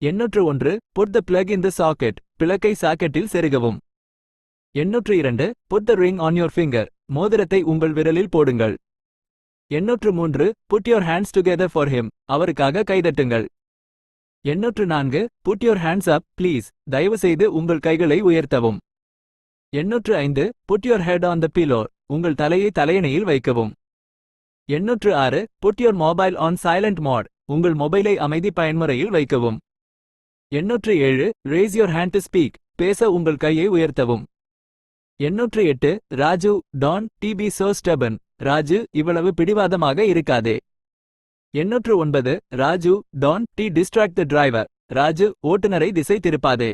801 Put the plug in the socket. பிளக்கை சாக்கெட்டில் செருகவும். 802 Put the ring on your finger. மோதிரத்தை உங்கள் விரலில் போடுங்கள். 803 Put your hands together for him. அவருக்காக கைதட்டுங்கள். 804 Put your hands up, please. தயவுசெய்து உங்கள் கைகளை உயர்த்தவும். 805 Put your head on the pillow. உங்கள் தலையை தலையணையில் வைக்கவும். 806 Put your mobile on silent mode. உங்கள் மொபைலை அமைதி பயன்முறையில் வைக்கவும். 807 Raise your hand to speak. பேச உங்கள் கையை உயர்த்தவும். 808 Raju Don't be so stubborn. Raju இவ்வளவு பிடிவாதமாக இருக்காதே. 809 Raju Don't distract the driver. Raju ஓட்டுநரை திசை திருப்பாதே.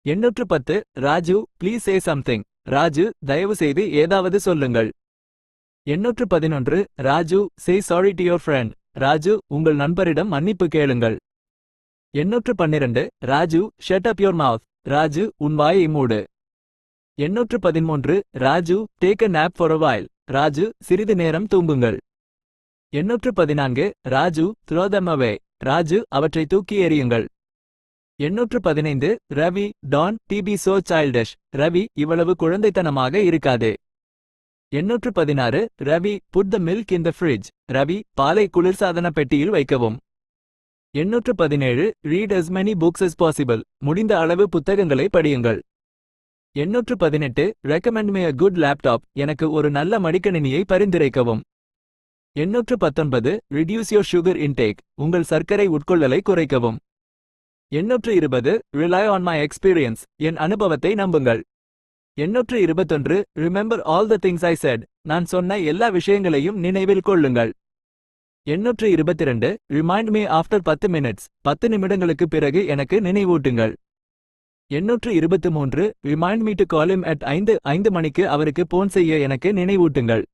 810 Raju Please say something. Raju தயவு செய்து ஏதாவது சொல்லுங்கள். 811 Raju Say sorry to your friend. Raju உங்கள் நண்பரிடம் மன்னிப்பு கேளுங்கள். 812 Raju Shut up your mouth. Raju உன் வாயை மூடு. 813 Raju Take a nap for a while. Raju சிறிது நேரம் தூங்குங்கள். 814 Raju Throw them away. Raju அவற்றை தூக்கி எறியுங்கள். 815 Ravi Don't be so childish. Ravi இவ்வளவு குழந்தைத்தனமாக இருக்காதே. 816 Ravi Put the milk in the fridge. Ravi பாலை குளிர்சாதன பெட்டியில் வைக்கவும். 817 Read as many books as possible. முடிந்த அளவு புத்தகங்களை படியுங்கள். 818 Recommend me a good laptop. எனக்கு ஒரு நல்ல மடிக்கணினியை பரிந்துரைக்கவும். 819 Reduce your sugar intake. உங்கள் சர்க்கரை உட்கொள்ளலை குறைக்கவும். 820 Rely on my experience. என் அனுபவத்தை நம்புங்கள். 821 Remember all the things I said. நான் சொன்ன எல்லா விஷயங்களையும் நினைவில் கொள்ளுங்கள். 822 Remind me after 10 minutes. 10 நிமிடங்களுக்கு பிறகு எனக்கு நினைவூட்டுங்கள். 823 Remind me to call him at 5 மணிக்கு அவருக்கு போன் செய்ய எனக்கு நினைவூட்டுங்கள்.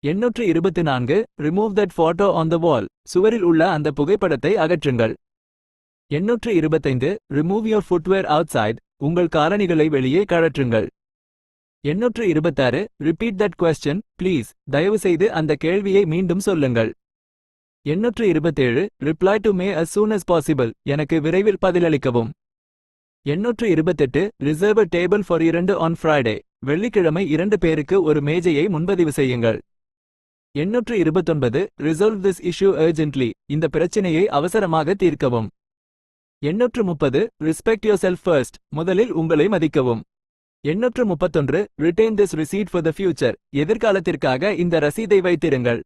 824 Remove that photo on the wall. சுவரில் உள்ள அந்த புகைப்படத்தை அகற்றுங்கள். 825 Remove your footwear outside. உங்கள் காலணிகளை வெளியே கழற்றுங்கள். 826 Repeat that question, please. தயவுசெய்து அந்த கேள்வியை மீண்டும் சொல்லுங்கள். 827 Reply to me as soon as possible. எனக்கு விரைவில் பதிலளிக்கவும். 828 Reserve a table for 2 on Friday. வெள்ளிக்கிழமை 2 பேருக்கு ஒரு மேஜையை முன்பதிவு செய்யுங்கள். 829 Resolve this issue urgently. இந்த பிரச்சினையை அவசரமாக தீர்க்கவும். 830 Respect yourself first. முதலில் உங்களை மதிக்கவும். 831 Retain this receipt for the future. எதிர்காலத்திற்காக இந்த ரசீதை வைத்திருங்கள்.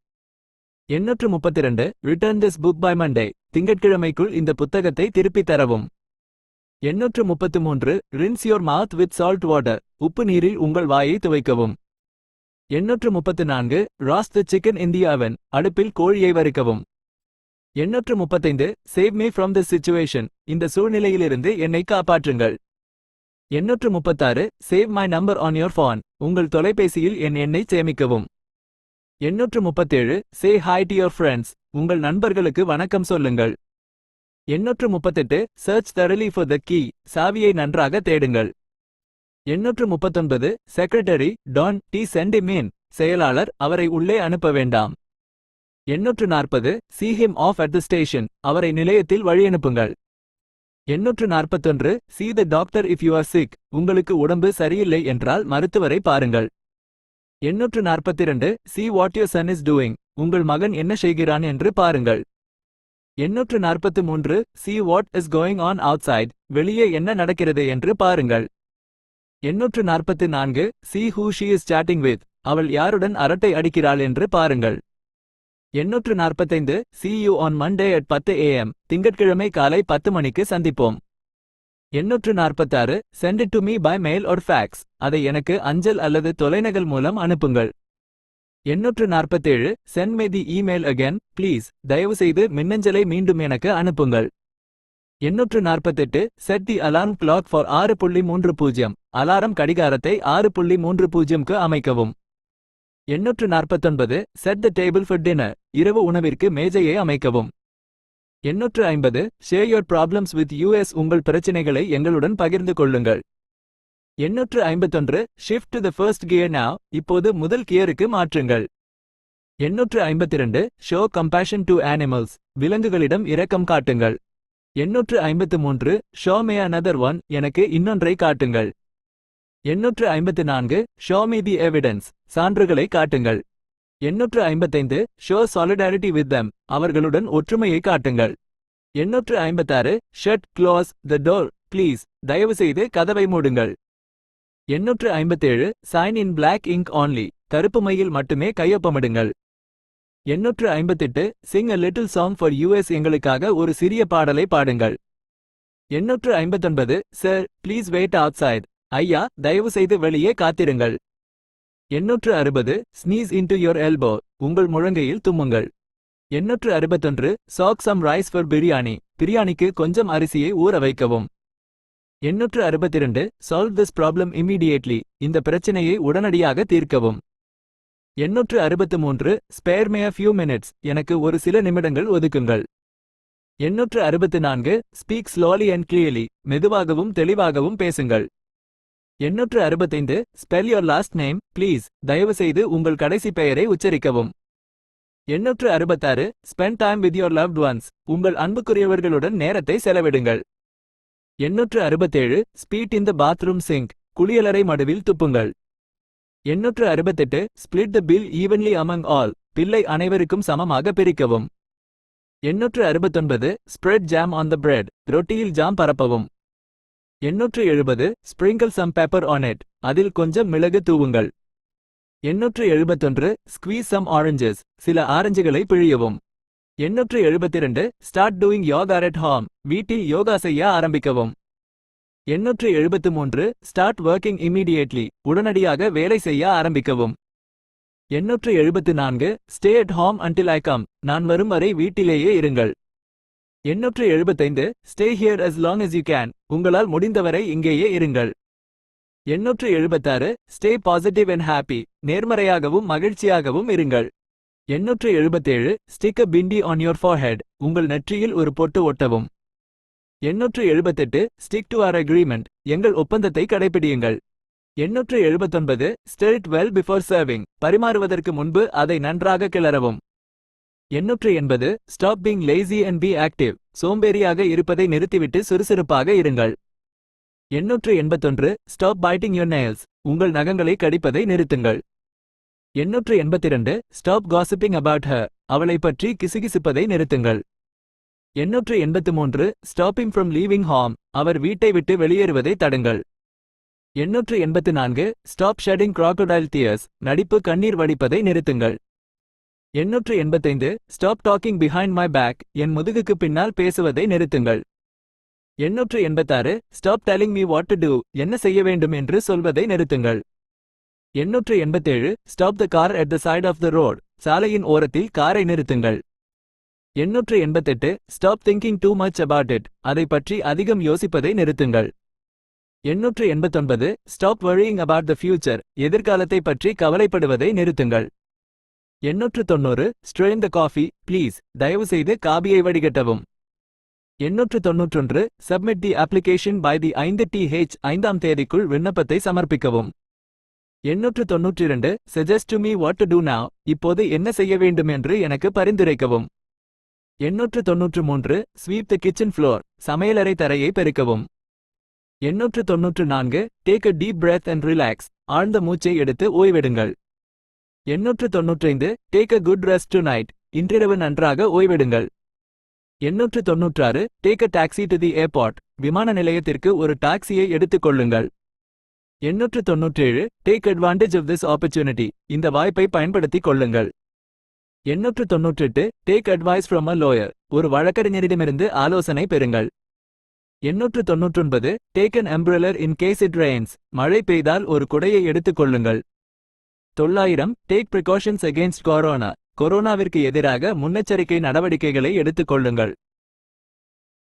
832 Return this book by Monday. திங்கட்கிழமைக்குள் இந்த புத்தகத்தை திருப்பி தரவும். 833 Rinse your mouth with salt water. உப்பு நீரில் உங்கள் வாயை துவைக்கவும். 834 Roast the chicken in the oven. அடுப்பில் கோழியை வறுக்கவும். 835 Save me from this situation. இந்த சூழ்நிலையிலிருந்து என்னை காப்பாற்றுங்கள். 836 Save my number on your phone. உங்கள் தொலைபேசியில் என் எண்ணை சேமிக்கவும். 837 Say hi to your friends. உங்கள் நண்பர்களுக்கு வணக்கம் சொல்லுங்கள். 838 Search thoroughly for the key. சாவியை நன்றாக தேடுங்கள். 839 Secretary Don't send him in. செயலாளர் அவரை உள்ளே அனுப்ப வேண்டாம். 840 See him off at the station. அவரை நிலையத்தில் வழியனுப்புங்கள். 841 See the doctor if you are sick. உங்களுக்கு உடம்பு சரியில்லை என்றால் மருத்துவரை பாருங்கள். 842 See what your son is doing. உங்கள் மகன் என்ன செய்கிறான் என்று பாருங்கள். 843 See what is going on outside. வெளியே என்ன நடக்கிறது என்று பாருங்கள். 844 See who she is chatting with. அவள் யாருடன் அரட்டை அடிக்கிறாள் என்று பாருங்கள். 845 See you on Monday at 10 am. திங்கட்கிழமை காலை 10 மணிக்கு சந்திப்போம். 846 Send it to me by mail or fax. அதை எனக்கு அஞ்சல் அல்லது தொலைநகல் மூலம் அனுப்புங்கள். 847 Send me the email again, please. தயவுசெய்து மின்னஞ்சலை மீண்டும் எனக்கு அனுப்புங்கள். 848 Set the alarm clock for 6:30. Alarm கடிகாரத்தை 6:30க்கு அமைக்கவும். 849 Set the table for dinner. இரவு உணவிற்கு மேஜையை அமைக்கவும். 850 Share your problems with us. உங்கள் பிரச்சினைகளை எங்களுடன் பகிர்ந்து கொள்ளுங்கள். 851 Shift to the first gear now. இப்போது முதல் கியருக்கு மாற்றுங்கள். 852 Show compassion to animals. விலங்குகளிடம் இரக்கம் காட்டுங்கள். 853 ஷோ மே another one, எனக்கு இன்னொன்றை காட்டுங்கள். 854 ஷோ me the evidence, சான்றுகளை காட்டுங்கள். 855 ஷோ solidarity with them, அவர்களுடன் ஒற்றுமையை காட்டுங்கள். 856 shut close the door please, தயவுசெய்து கதவை மூடுங்கள். 857 sign in black ink only, கருப்பு மையில் மட்டுமே கையொப்பமிடுங்கள். 858 sing a little song for us, எங்களுக்காக ஒரு சிறிய பாடலை பாடுங்கள். 859 sir please wait outside, ஐயா தயவுசெய்து வெளியே காத்திருங்கள். 860 sneeze into your elbow, உங்கள் முழங்கையில் தும்முங்கள். 861 soak some rice for biryani, பிரியாணிக்கு கொஞ்சம் அரிசியை ஊற வைக்கவும். 862 solve this problem immediately, இந்த பிரச்சனையை உடனடியாக தீர்க்கவும். 863 spare me a few minutes, எனக்கு ஒரு சில நிமிடங்கள் ஒதுக்குங்கள். 864 speak slowly and clearly, மெதுவாகவும் தெளிவாகவும் பேசுங்கள். 865 spell your last name please, தயவுசெய்து உங்கள் கடைசி பெயரை உச்சரிக்கவும். 866 spend time with your loved ones, உங்கள் அன்புக்குரியவர்களுடன் நேரத்தை செலவிடுங்கள். 867 spit in the bathroom sink, குளியலறை மடுவில் துப்புங்கள். 868 split the bill evenly among all, பில்லை அனைவருக்கும் சமமாக பிரிக்கவும். 869 spread jam on the bread, ரொட்டியில் ஜாம் பரப்பவும். 870 sprinkle some pepper on it, அதில் கொஞ்சம் மிளகு தூவுங்கள். 871 squeeze some oranges, சில ஆரஞ்சுகளை பிழியவும். 872 start doing yoga at home, வீட்டில் யோகா செய்ய ஆரம்பிக்கவும். 873 start working immediately, உடனடியாக வேலை செய்ய ஆரம்பிக்கவும். 874 stay at home until I come, நான் வரும் வரை வீட்டிலேயே இருங்கள். 875 stay here as long as you can, உங்களால் முடிந்தவரை இங்கேயே இருங்கள். 876 stay positive and happy, நேர்மறையாகவும் மகிழ்ச்சியாகவும் இருங்கள். 877 stick a bindi on your forehead, உங்கள் நெற்றியில் ஒரு பொட்டு ஒட்டவும். 878 stick to our agreement, எங்கள் ஒப்பந்தத்தை கடைபிடியுங்கள். 879 stir it well before serving, பரிமாறுவதற்கு முன்பு அதை நன்றாக கிளறவும். 880 stop being lazy and be active, சோம்பேறியாக இருப்பதை நிறுத்திவிட்டு சுறுசுறுப்பாக இருங்கள். 881 stop biting your nails, உங்கள் நகங்களை கடிப்பதை நிறுத்துங்கள். 882 stop gossiping about her, அவளை பற்றி கிசுகிசுப்பதை நிறுத்துங்கள். 883 stop him from leaving home, அவர் வீட்டை விட்டு வெளியேறுவதை தடுங்கள். 884 stop shedding crocodile tears, நடிப்பு கண்ணீர் வடிப்பதை நிறுத்துங்கள். 885 stop talking behind my back, என் முதுகுக்கு பின்னால் பேசுவதை நிறுத்துங்கள். 886 stop telling me what to do, என்ன செய்ய வேண்டும் என்று சொல்வதை நிறுத்துங்கள். 887 stop the car at the side of the road, சாலையின் ஓரத்தில் காரை நிறுத்துங்கள். 888 stop thinking too much about it, அதை பற்றி அதிகம் யோசிப்பதை நிறுத்துங்கள். 889 stop worrying about the future, எதிர்காலத்தை பற்றி கவலைப்படுவதை நிறுத்துங்கள். 890 strain the coffee please, தயவுசெய்து காபியை வடிகட்டவும். 891 submit the application by the 5th 5ஆம் தேதிக்குள் விண்ணப்பத்தை சமர்ப்பிக்கவும். 892 suggest to me what to do now, இப்போது என்ன செய்ய வேண்டும் என்று எனக்கு பரிந்துரைக்கவும். 893 sweep the kitchen floor, சமையலறை தரையை பெருக்கவும். 894 take a deep breath and relax, ஆழ்ந்த மூச்சை எடுத்து ஓய்வெடுங்கள். 895 take a good rest tonight, இன்றிரவு நன்றாக ஓய்வெடுங்கள். 896 take a taxi to the airport, விமான நிலையத்திற்கு ஒரு டாக்ஸியை எடுத்துக் கொள்ளுங்கள். 897 take advantage of this opportunity, இந்த வாய்ப்பை பயன்படுத்திக் கொள்ளுங்கள். 898 take advice from a lawyer, ஒரு வழக்கறிஞரிடமிருந்து ஆலோசனை பெறுங்கள். 899 take an umbrella in case it rains, மழை பெய்தால் ஒரு குடையை எடுத்துக் கொள்ளுங்கள். 900 take precautions against corona, கொரோனாவிற்கு எதிராக முன்னெச்சரிக்கை நடவடிக்கைகளை எடுத்துக் கொள்ளுங்கள்.